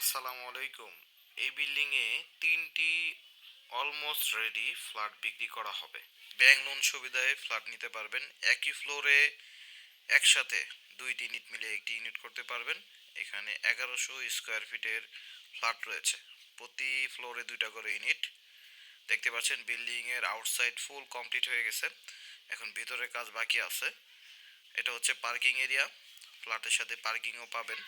আসসালামু আলাইকুম। এই বিল্ডিংয়ে ৩টি অলমোস্ট রেডি ফ্ল্যাট বিক্রি করা হবে। ব্যাংক লোন সুবিধায় ফ্ল্যাট নিতে পারবেন। একই ফ্লোরে একসাথে ২টি ইউনিট মিলে একটি ইউনিট করতে পারবেন। এখানে ১১০০ স্কোয়ার ফিটের ফ্ল্যাট রয়েছে। প্রতি ফ্লোরে ২টা করে ইউনিট। দেখতে পাচ্ছেন বিল্ডিংয়ের আউটসাইড ফুল কমপ্লিট হয়ে গেছে। এখন ভিতরে কাজ বাকি আছে। এটা হচ্ছে পার্কিং এরিয়া। ফ্ল্যাটের সাথে পার্কিংও পাবেন।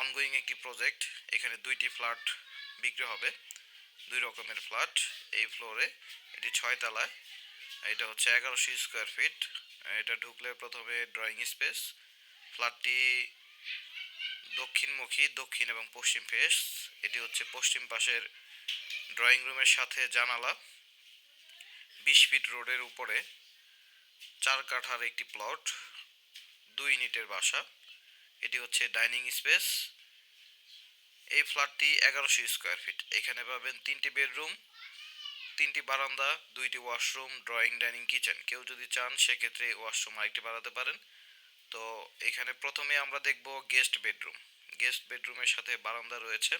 অনগোয়িং একটি প্রজেক্ট। এখানে ২টি ফ্ল্যাট বিক্রি হবে, ২ রকমের ফ্ল্যাট এই ফ্লোরে। এটি ৬ তলায়। এটা হচ্ছে ১১০০ স্কোয়ার ফিট। এটা ঢুকলে প্রথমে ড্রয়িং স্পেস। ফ্ল্যাটটি দক্ষিণমুখী, দক্ষিণ এবং পশ্চিম ফেস। এটি হচ্ছে পশ্চিম পাশের ড্রয়িং রুমের সাথে জানালা। ২০ ফিট রোডের উপরে ৪ কাঠার একটি প্লট, ২ ইউনিটের বাসা। এটি হচ্ছে ডাইনিং স্পেস। এই ফ্ল্যাটটি ১১০০ স্কোয়ার ফিট। এখানে পাবেন ৩টি বেডরুম, ৩টি বারান্দা, ২টি ওয়াশরুম, ড্রয়িং, ডাইনিং, কিচেন। কেউ যদি চান সেক্ষেত্রে ওয়াশরুম আরেকটি বাড়াতে পারেন। তো এখানে প্রথমে আমরা দেখব গেস্ট বেডরুম। গেস্ট বেডরুমের সাথে বারান্দা রয়েছে।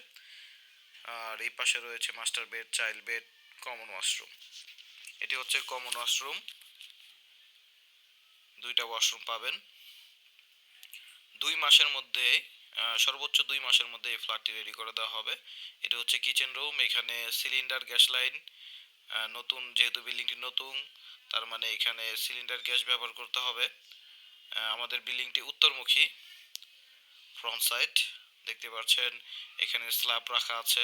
আর এই পাশে রয়েছে master bed, child bed, common washroom. এটি হচ্ছে কমন ওয়াশরুম। ২টা ওয়াশরুম পাবেন। ২ মাসের মধ্যে সর্বোচ্চ ২ মাসের মধ্যে এই ফ্ল্যাটটি রেডি করে দেওয়া হবে। এটা হচ্ছে কিচেন রুম। এখানে সিলিন্ডার, গ্যাস লাইন, নতুন, যেহেতু বিল্ডিংটি নতুন তার মানে এখানে সিলিন্ডার গ্যাস ব্যবহার করতে হবে। আমাদের বিল্ডিংটি উত্তরমুখী। ফ্রন্ট সাইড দেখতে পাচ্ছেন, এখানে স্ল্যাব রাখা আছে।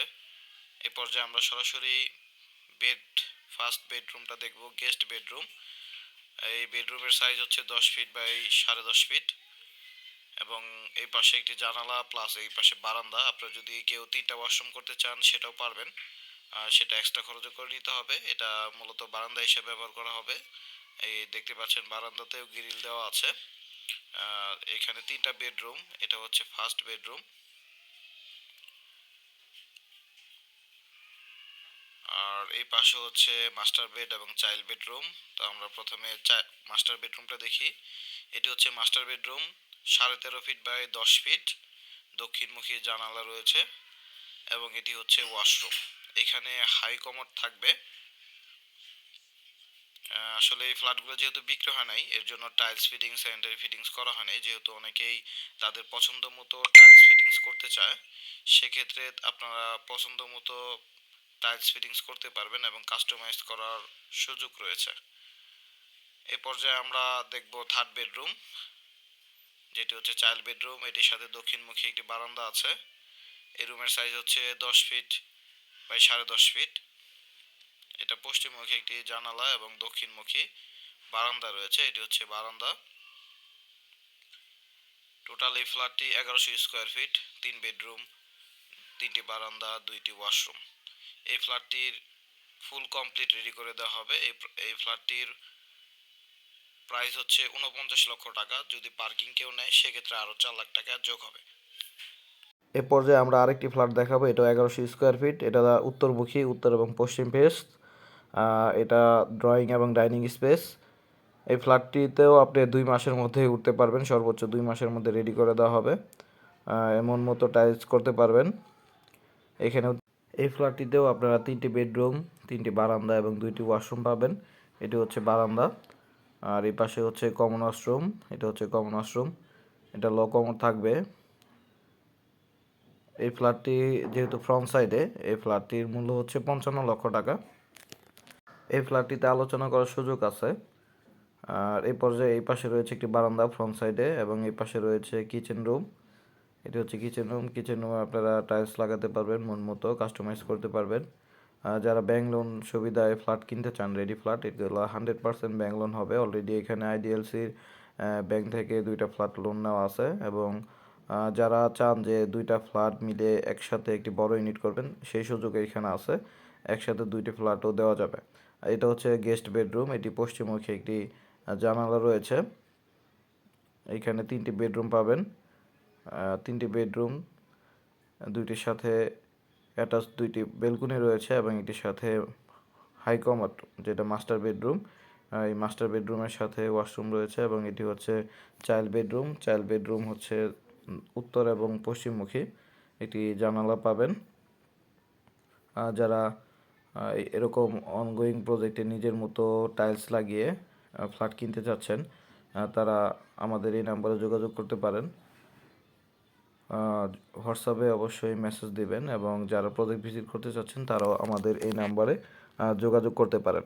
এই পর্যায়ে আমরা সরাসরি বেড, ফার্স্ট বেডরুমটা দেখব, গেস্ট বেডরুম। এই বেডরুমের সাইজ হচ্ছে ১০ ফিট বাই ১০.৫ ফিট এবং এই পাশে একটি জানালা প্লাস এই পাশে বারান্দা। আপনারা যদি কেউ ৩টা ওয়াশরুম করতে চান সেটাও পারবেন। সেটা এক্সট্রা খরচ করে নিতে হবে। এটা মূলত বারান্দা হিসেবে ব্যবহার করা হবে। এই দেখতে পাচ্ছেন বারান্দাতেও গ্রিল দেওয়া আছে। এখানে 3টা বেডরুম। এটা হচ্ছে ফার্স্ট বেডরুম। আর এই পাশে হচ্ছে মাস্টার বেড এবং চাইল্ড বেডরুম। তো আমরা প্রথমে মাস্টার বেডরুমটা দেখি। এটি হচ্ছে master bedroom, 13.5 feet by 10 feet. দক্ষিণমুখী জানালা রয়েছে এবং এটি হচ্ছে ওয়াশরুম। এখানে হাই কমোড থাকবে। আসলে এই ফ্ল্যাটগুলো যেহেতু বিক্রি হয় নাই, এর জন্য টাইলস ফিটিংস, স্যানিটারি ফিটিংস করা হয় নাই। যেহেতু অনেকেই তাদের পছন্দ মতো টাইলস ফিটিংস করতে চায়, সেক্ষেত্রে আপনারা পছন্দ মতো টাইলস ফিটিংস করতে পারবেন এবং কাস্টমাইজ করার সুযোগ রয়েছে। এই পর্যায়ে আমরা দেখব থার্ড বেডরুম, যেটি হচ্ছে চাইল্ড বেডরুম। এটির সাথে দক্ষিণমুখী একটি বারান্দা আছে। এই রুমের সাইজ হচ্ছে 10 ফিট বাই 10.5 ফিট। এটা পশ্চিমমুখী একটি জানালা এবং দক্ষিণমুখী বারান্দা রয়েছে। এটি হচ্ছে বারান্দা। টোটাল এই ফ্ল্যাটটি ১১০০ স্কোয়ার ফিট, ৩ বেডরুম, ৩টি বারান্দা, 2টি ওয়াশরুম। এই ফ্ল্যাটটির ফুল কমপ্লিট রেডি করে দেওয়া হবে। এই ফ্ল্যাটটির প্রাইস হচ্ছে ৪৯ লক্ষ টাকা। যদি পার্কিং কেউ নেয় সেক্ষেত্রে আরও ৪ লাখ টাকা যোগ হবে। এ পর্যায়ে আমরা আরেকটি ফ্ল্যাট দেখাবো। এটা ১১০০ স্কোয়ার ফিট। এটা উত্তরমুখী, উত্তর এবং পশ্চিম ফেস। এটা ড্রয়িং এবং ডাইনিং স্পেস। এই ফ্ল্যাটটিতেও আপনি ২ মাসের মধ্যে উঠতে পারবেন। সর্বোচ্চ ২ মাসের মধ্যে রেডি করে দেওয়া হবে। এমন মতো টাইলস করতে পারবেন। এখানেও এই ফ্ল্যাটটিতেও আপনারা ৩টি বেডরুম, ৩টি বারান্দা এবং ২টি ওয়াশরুম পাবেন। এটি হচ্ছে বারান্দা। আর এই পাশে হচ্ছে কমন ওয়াশরুম। এটা হচ্ছে কমন ওয়াশরুম। এটা লো কমোড থাকবে। এই ফ্ল্যাটটি যেহেতু ফ্রন্ট সাইডে, এই ফ্ল্যাটটির মূল্য হচ্ছে ৫৫ লক্ষ টাকা। এই ফ্ল্যাটটিতে আলোচনা করার সুযোগ আছে। আর এই পর্যায়ে এই পাশে রয়েছে একটি বারান্দা ফ্রন্ট সাইডে এবং এই পাশে রয়েছে কিচেন রুম। এটি হচ্ছে কিচেন রুম। কিচেন রুমে আপনারা টাইলস লাগাতে পারবেন, মন মতো কাস্টমাইজ করতে পারবেন। যারা ব্যাংক লোন সুবিধায় ফ্ল্যাট কিনতে চান, রেডি ফ্ল্যাট, এগুলো 100% ব্যাংক লোন হবে। অলরেডি এখানে আইডিএলসির ব্যাংক থেকে 2টা ফ্ল্যাট লোন নেওয়া আছে এবং যারা চান যে 2টা ফ্ল্যাট মিলে একসাথে একটি বড় ইউনিট করবেন, সেই সুযোগ এখানে আছে। একসাথে 2টি ফ্ল্যাটও দেওয়া যাবে। এটা হচ্ছে গেস্ট বেডরুম। এটি পশ্চিমমুখী একটি জানালা রয়েছে। এইখানে 3টি বেডরুম পাবেন। 3টি বেডরুম, 2টির সাথে অ্যাটাচ 2টি বেলকনি রয়েছে এবং এটির সাথে হাই কমোড, যেটা মাস্টার বেডরুম। এই মাস্টার বেডরুমের সাথে ওয়াশরুম রয়েছে এবং এটি হচ্ছে চাইল্ড বেডরুম। চাইল্ড বেডরুম হচ্ছে উত্তর এবং পশ্চিমমুখী। একটি জানালা পাবেন। যারা এরকম অনগোয়িং প্রজেক্টে নিজের মতো টাইলস লাগিয়ে ফ্ল্যাট কিনতে চাচ্ছেন, তারা আমাদের এই নাম্বারে যোগাযোগ করতে পারেন। হোয়াটসঅ্যাপে অবশ্যই মেসেজ দিবেন, এবং যারা প্রজেক্ট ভিজিট করতে চাচ্ছেন তারাও আমাদের এই নাম্বারে যোগাযোগ করতে পারেন।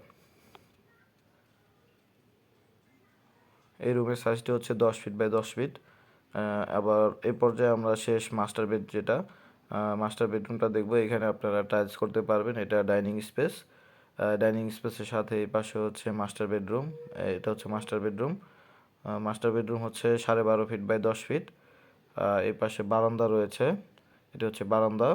এই রুমের সাইজটি হচ্ছে 10 ফিট বাই 10 ফিট। আবার এই পর্যায়ে আমরা শেষ মাস্টার বেড, যেটা মাস্টার বেডরুমটা দেখব। এখানে আপনারা টাইলস করতে পারবেন। এটা ডাইনিং স্পেস। ডাইনিং স্পেসের সাথে এই পাশে হচ্ছে মাস্টার বেডরুম। এটা হচ্ছে মাস্টার বেডরুম। মাস্টার বেডরুম হচ্ছে 12.5 ফিট বাই 10 ফিট। এই পাশে বারান্দা রয়েছে। এটা হচ্ছে বারান্দা,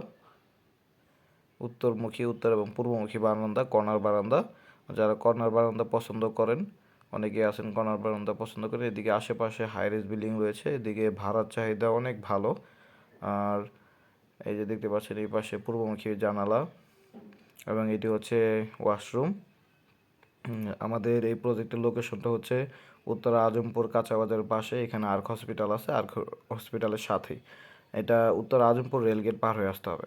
উত্তরমুখী, উত্তর এবং পূর্বমুখী বারান্দা, কর্নার বারান্দা। যারা কর্নার বারান্দা পছন্দ করেন, অনেকে আছেন কর্নার বারান্দা পছন্দ করেন। এদিকে আশেপাশে হাই রেজ বিল্ডিং রয়েছে, এদিকে ভাড়ার চাহিদা অনেক ভালো। আর এই যে দেখতে পাচ্ছেন এই পাশে পূর্বমুখী জানালা, এবং এটি হচ্ছে ওয়াশরুম। আমাদের এই প্রজেক্টের লোকেশনটা হচ্ছে উত্তরা আজমপুর কাঁচা বাজারের পাশে। এখানে আর্ক হসপিটাল আছে, আর্ক হসপিটালের সাথেই। এটা উত্তরা আজমপুর রেলগেট পার হয়ে আসতে হবে।